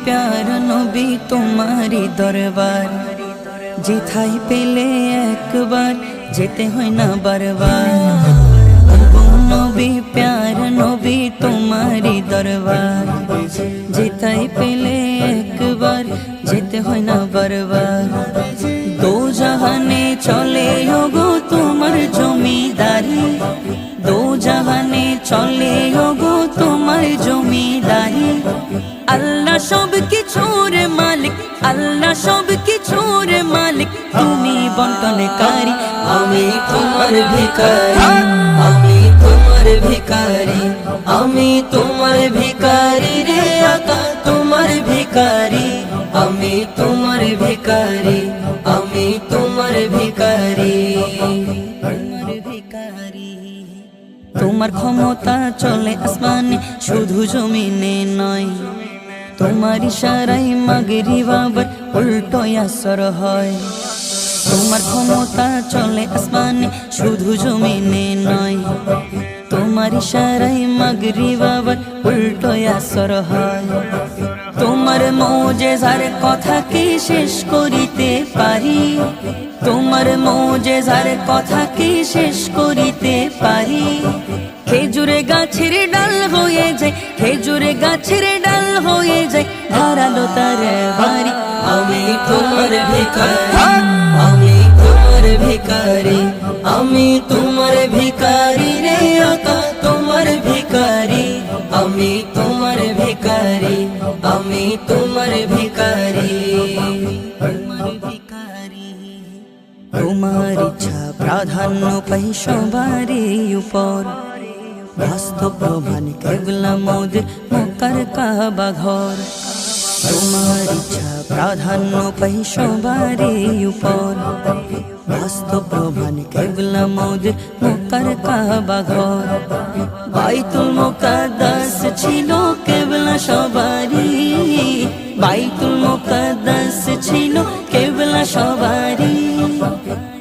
प्यारा नबी तुम्हारी दरबार जेथाई पेले एक बार जेते होय ना बारबार नबी प्यारा नबी तुम्हारी दरबार जेथाई पेले एक बार जेते होय ना बारबार दो जहाने चले गो तुम्हार जमीदारी दो जहाने चले गो तुम्हार जमीदारी अल्लाह सब किछुर मालिक अल्लाह सब किछुर मालिक तुमी बंटनकारी आमी तुम्हार भिखारी आमी तुम्हार भिखारी आमी तुम्हार भिखारी रे आका तुम्हार भिखारी आमी तुम्हार भिखारी आमी तुम्हार भिखारी तुम्हार भिखारी तुम्हार क्षमता चले आसमाने शुधु जमीने नय तुम्हार इशाराय मागरिब आबार उल्টো असर हय तुम्हार क्षमता चले आसमाने शुधु जमीने नय तुम्हार इशाराय मागरिब आबार उल्টো असर हय तुम्हार मोजेजार कथा कि शेष करिते पारी तुम्हार मोजेजार कथा कि शेष करिते पारी खेजुरे गाछेर डाल होये जाय खेजुरे गाछेर डाल होये जाय धारालो तार बारी आमी तुम्हार भिखारी आमी तुम्हार भिखारी आमी तुम्हार भिखारी रे आका तुम्हार भिखारी आमी तुम्हार भिखारी आमी तुम्हार भिखारी तुम्हार भिखारी तुम्हार इच्छा प्राधान्य पाई सबारे ऊपर वास्तव प्रमाण केवला मोদের मक्कार काबा घर तुम्हार इच्छा प्राधान्य पाई सबारे ऊपर वास्तव प्रमाण केवला मोদের मक्कार काबा घर বাইতুল মুকাদ্দাস ছিল কেবলা সবারই বাইতুল মুকাদ্দাস ছিল কেবলা সবারই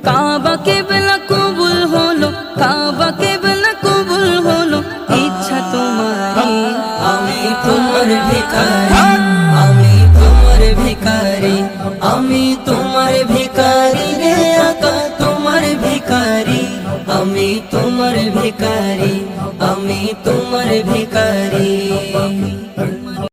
কাবা কেবলা কবুল হলো কাবা কেবলা কবুল হলো ইচ্ছা তোমারই আমি তোমার ভিখারি আমি তোমার ভিখারি আমি তোমার ভিখারি রে আকা তোমার ভিখারি আমি তোমার ভিখারি আমি তোমার ভিখারি।